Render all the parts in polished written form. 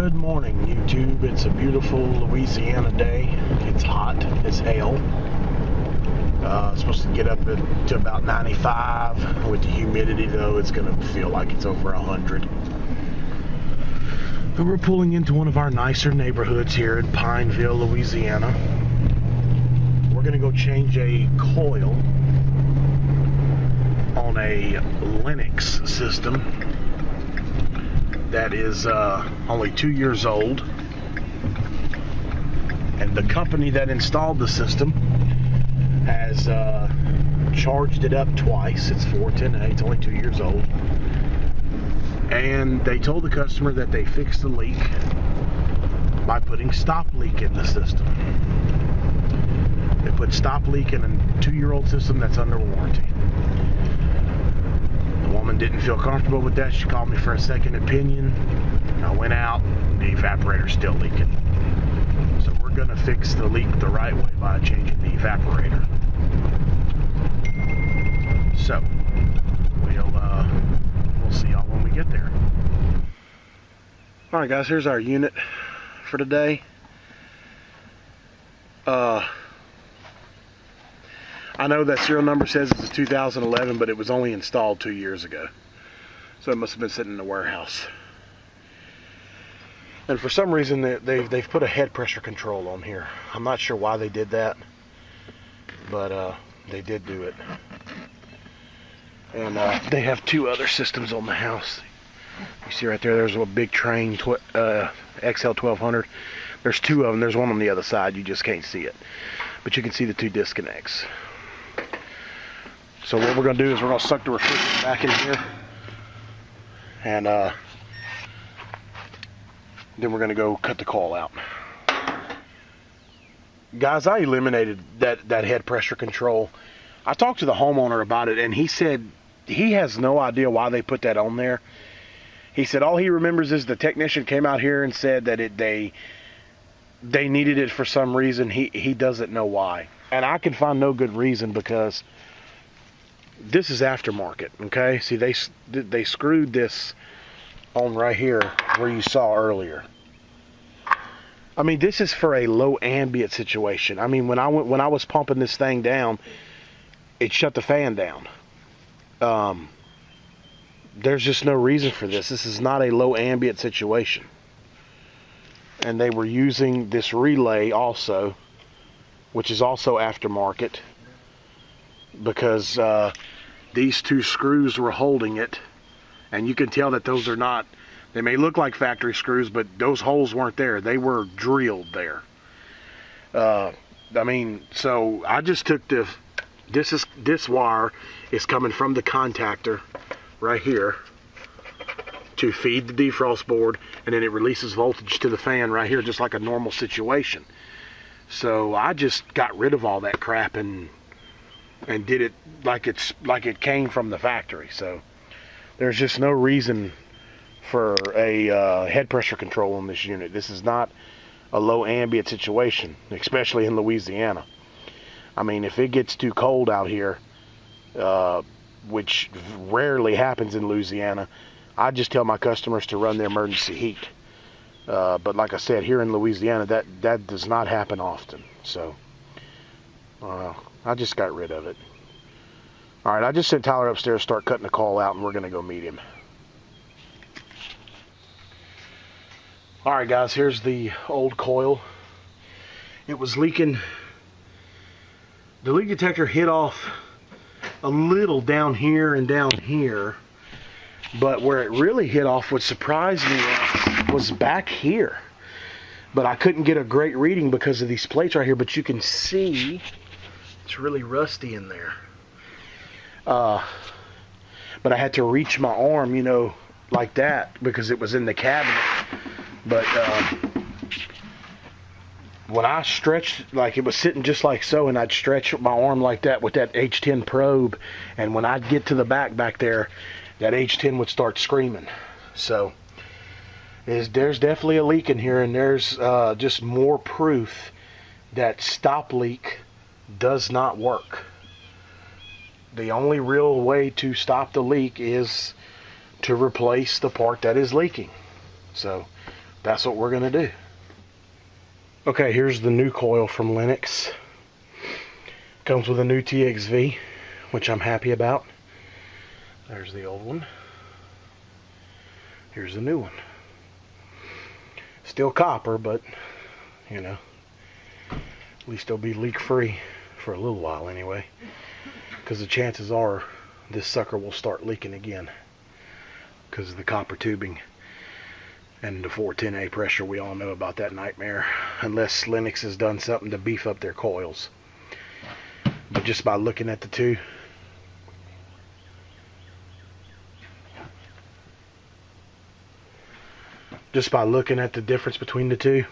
Good morning, YouTube. It's a beautiful Louisiana day. It's hot as hell. It's supposed to get up to about 95. With the humidity, though, it's going to feel like it's over 100. But we're pulling into one of our nicer neighborhoods here in Pineville, Louisiana. We're going to go change a coil on a Lennox system that is only 2 years old, and the company that installed the system has charged it up twice. It's 410A, it's only 2 years old, and they told the customer that they fixed the leak by putting stop leak in the system. They put stop leak in a 2-year-old system that's under warranty. The woman didn't feel comfortable with that. She called me for a second opinion. I went out, the evaporator's still leaking. So we're gonna fix the leak the right way by changing the evaporator. So we'll see y'all when we get there. Alright guys, here's our unit for today. I know that serial number says it's a 2011, but it was only installed 2 years ago. So it must have been sitting in the warehouse. And for some reason, they've put a head pressure control on here. I'm not sure why they did that, but they did do it. And they have 2 other systems on the house. You see right there, there's a big train, XL1200. There's 2 of them. There's one on the other side. You just can't see it. But you can see the 2 disconnects. So what we're going to do is we're going to suck the refrigerant back in here, and then we're going to go cut the coil out. Guys, I eliminated that head pressure control. I talked to the homeowner about it, and he said he has no idea why they put that on there. He said all he remembers is the technician came out here and said that they needed it for some reason. He doesn't know why. And I can find no good reason, because this is aftermarket, okay? See, they screwed this on right here where you saw earlier. I mean, this is for a low ambient situation. I mean, when I was pumping this thing down, it shut the fan down. There's just no reason for this. This is not a low ambient situation. And they were using this relay also, which is also aftermarket, because these 2 screws were holding it, and you can tell that those are not, they may look like factory screws, but those holes weren't there. They were drilled there. I mean, so I just took this wire is coming from the contactor right here to feed the defrost board, and then it releases voltage to the fan right here, just like a normal situation. So I just got rid of all that crap and did it like it came from the factory. So there's just no reason for a head pressure control on this unit. This is not a low ambient situation, especially in Louisiana. I mean, if it gets too cold out here, which rarely happens in Louisiana, I just tell my customers to run their emergency heat. But like I said, here in Louisiana, that does not happen often. So I just got rid of it. All right, I just sent Tyler upstairs to start cutting the coil out, and we're going to go meet him. All right, guys, here's the old coil. It was leaking. The leak detector hit off a little down here and down here, but where it really hit off, what surprised me was back here. But I couldn't get a great reading because of these plates right here, but you can see it's really rusty in there. But I had to reach my arm, you know, like that, because it was in the cabinet. But when I stretched, like it was sitting just like so, and I'd stretch my arm like that with that H10 probe, and when I'd get to the back there, that H10 would start screaming. So there's definitely a leak in here, and there's just more proof that stop leak does not work. The only real way to stop the leak is to replace the part that is leaking. So that's what we're gonna do. Okay, here's the new coil from Lennox. Comes with a new TXV, which I'm happy about. There's the old one. Here's the new one. Still copper, but you know, at least it'll be leak free for a little while anyway, because the chances are this sucker will start leaking again because of the copper tubing and the 410A pressure. We all know about that nightmare, unless Lennox has done something to beef up their coils. But just by looking at the two, just by looking at the difference between the two,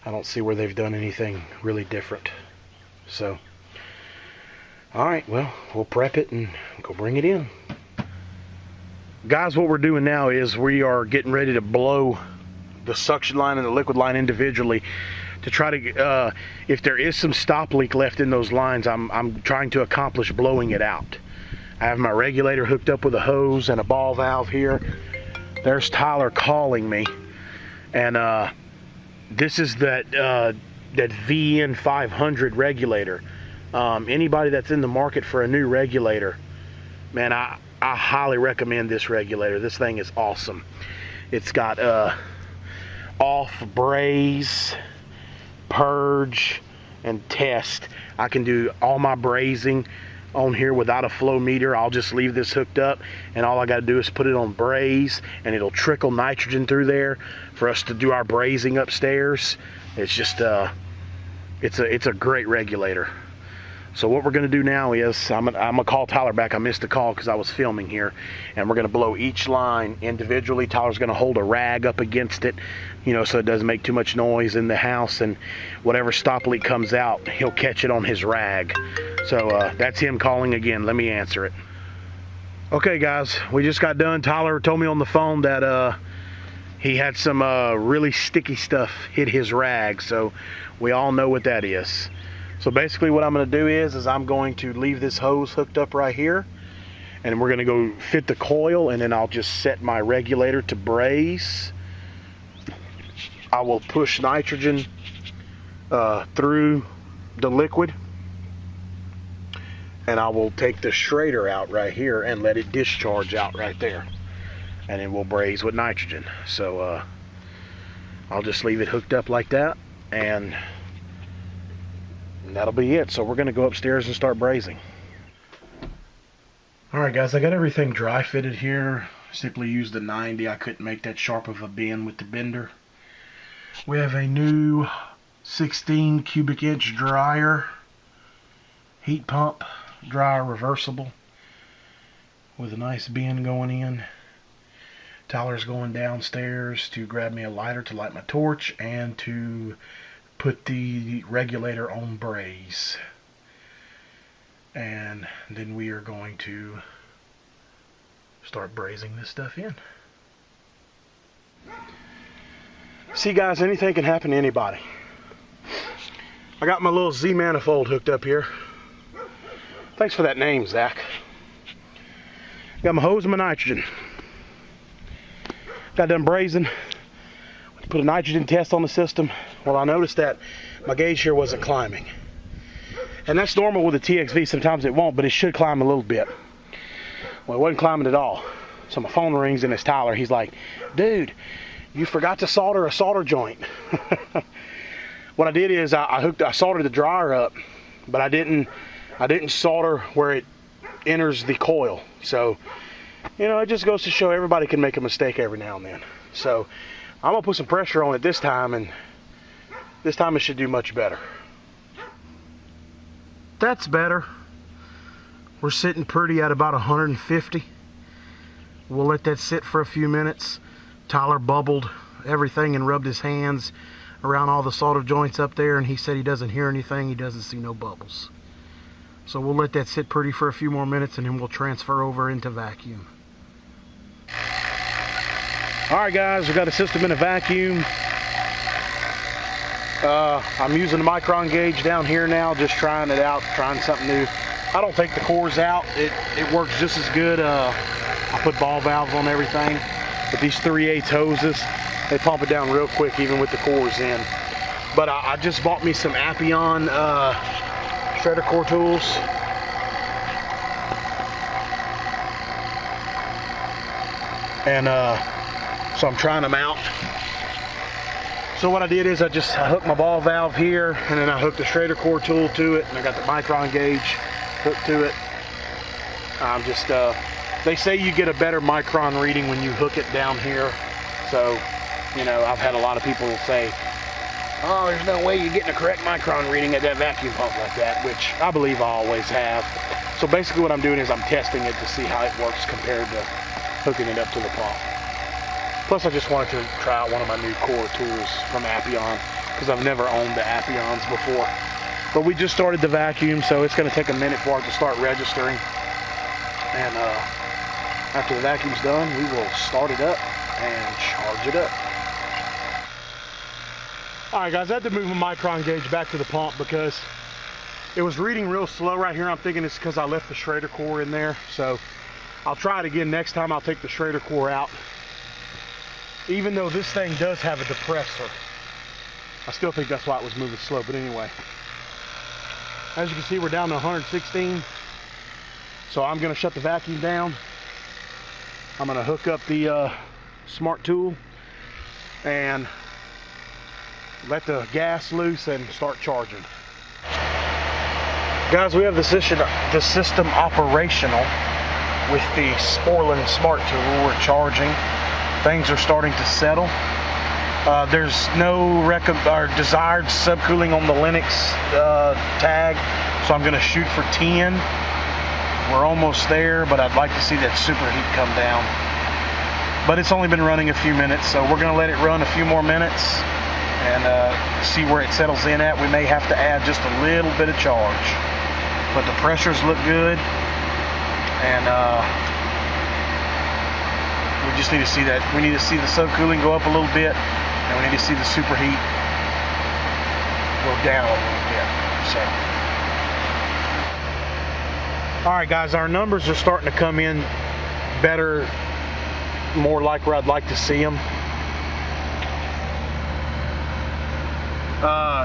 I don't see where they've done anything really different. So, alright, well, we'll prep it and go bring it in. Guys, what we're doing now is we are getting ready to blow the suction line and the liquid line individually to try to, if there is some stop leak left in those lines, I'm trying to accomplish blowing it out. I have my regulator hooked up with a hose and a ball valve here. There's Tyler calling me, and this is that VN 500 regulator. Anybody that's in the market for a new regulator, man, I highly recommend this regulator. This thing is awesome. It's got off, braze, purge, and test. I can do all my brazing on here without a flow meter. I'll just leave this hooked up, and all I got to do is put it on braze, and it'll trickle nitrogen through there for us to do our brazing upstairs. It's just it's a great regulator. So what we're going to do now is I'm gonna call Tyler back. I missed the call because I was filming here, and we're going to blow each line individually. Tyler's going to hold a rag up against it, you know, so it doesn't make too much noise in the house, and whatever stop leak comes out, he'll catch it on his rag. So that's him calling again. Let me answer it. Okay, guys, we just got done. Tyler told me on the phone that he had some really sticky stuff hit his rag, so we all know what that is. So basically what I'm going to do is I'm going to leave this hose hooked up right here, and we're going to go fit the coil, and then I'll just set my regulator to braze. I will push nitrogen through the liquid, and I will take the Schrader out right here and let it discharge out right there, and then we'll braze with nitrogen. So I'll just leave it hooked up like that, and that'll be it. So we're going to go upstairs and start brazing. Alright guys, I got everything dry fitted here. Simply used the 90. I couldn't make that sharp of a bend with the bender. We have a new 16 cubic inch dryer, heat pump dryer, reversible, with a nice bend going in. Tyler's going downstairs to grab me a lighter to light my torch and to put the regulator on braze, and then we are going to start brazing this stuff in. See guys, anything can happen to anybody. I got my little Z manifold hooked up here. Thanks for that name, Zach. Got my hose and my nitrogen. Got done brazing. Put a nitrogen test on the system. Well, I noticed that my gauge here wasn't climbing. And that's normal with a TXV. Sometimes it won't, but it should climb a little bit. Well, it wasn't climbing at all. So my phone rings and it's Tyler. He's like, dude, you forgot to solder a solder joint. What I did is I soldered the dryer up, but I didn't solder where it enters the coil. So, you know, it just goes to show everybody can make a mistake every now and then. So I'm gonna put some pressure on it this time, and this time it should do much better. That's better. We're sitting pretty at about 150. We'll let that sit for a few minutes. Tyler bubbled everything and rubbed his hands around all the solder joints up there, and he said he doesn't hear anything. He doesn't see no bubbles. So we'll let that sit pretty for a few more minutes, and then we'll transfer over into vacuum. Alright guys, we've got a system in a vacuum. I'm using the micron gauge down here now, just trying it out, trying something new. I don't take the cores out. It works just as good. I put ball valves on everything. But these 3/8 hoses, they pump it down real quick even with the cores in. But I just bought me some Appian shredder core tools. And so I'm trying them out. So what I did is I hooked my ball valve here, and then I hooked the shredder core tool to it, and I got the micron gauge hooked to it. I'm just, they say you get a better micron reading when you hook it down here. So, you know, I've had a lot of people say, oh, there's no way you're getting a correct micron reading at that vacuum pump like that, which I believe I always have. So basically what I'm doing is I'm testing it to see how it works compared to hooking it up to the pump. Plus I just wanted to try out one of my new core tools from Appian, because I've never owned the Appians before. But we just started the vacuum, so it's going to take a minute for it to start registering. And after the vacuum's done, we will start it up and charge it up. Alright guys, I had to move my micron gauge back to the pump because it was reading real slow right here. I'm thinking it's because I left the shredder core in there. So I'll try it again next time. I'll take the shredder core out. Even though this thing does have a depressor, I still think that's why it was moving slow. But anyway, as you can see, we're down to 116. So I'm going to shut the vacuum down. I'm going to hook up the smart tool and let the gas loose and start charging. Guys, we have the system operational with the Sporlan smart tool. We're charging. Things are starting to settle. There's no desired subcooling on the Lennox tag, so I'm going to shoot for 10. We're almost there, but I'd like to see that superheat come down. But it's only been running a few minutes, so we're going to let it run a few more minutes and see where it settles in at. We may have to add just a little bit of charge. But the pressures look good, and we just need to see that. We need to see the subcooling go up a little bit, and we need to see the superheat go down a little bit. So, all right, guys, our numbers are starting to come in better, more like where I'd like to see them.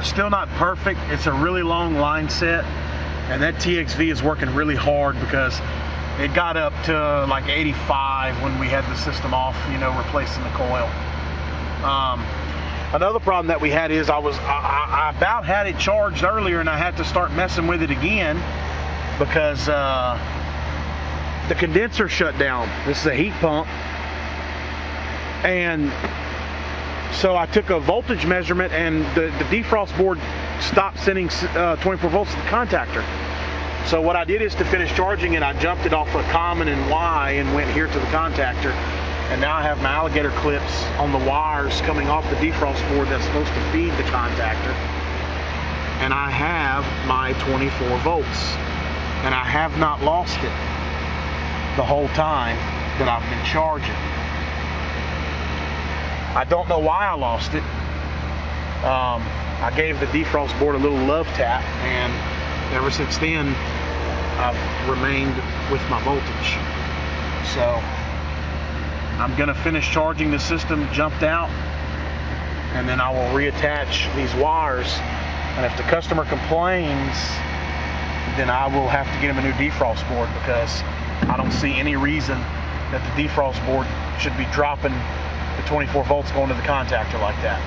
Still not perfect. It's a really long line set, and that TXV is working really hard because it got up to like 85 when we had the system off, you know, replacing the coil. Another problem that we had is I about had it charged earlier, and I had to start messing with it again because the condenser shut down. This is a heat pump, and so I took a voltage measurement, and the defrost board stopped sending 24 volts to the contactor. So what I did is, to finish charging it, I jumped it off of common and Y and went here to the contactor. And now I have my alligator clips on the wires coming off the defrost board that's supposed to feed the contactor. And I have my 24 volts. And I have not lost it the whole time that I've been charging. I don't know why I lost it. I gave the defrost board a little love tap, and ever since then I've remained with my voltage. So I'm gonna finish charging. The system jumped out, and then I will reattach these wires, and if the customer complains, then I will have to get him a new defrost board, because I don't see any reason that the defrost board should be dropping the 24 volts going to the contactor like that.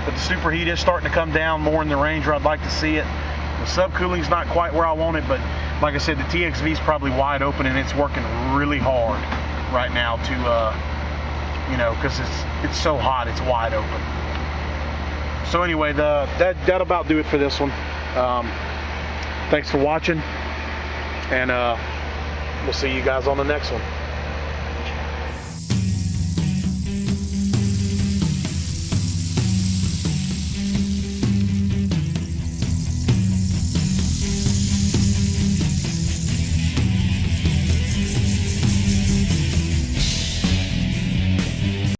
But the superheat is starting to come down more in the range where I'd like to see it. The subcooling's not quite where I want it, but like I said, the TXV is probably wide open, and it's working really hard right now to, you know, because it's so hot, it's wide open. So anyway, that'll about do it for this one. Thanks for watching, and we'll see you guys on the next one.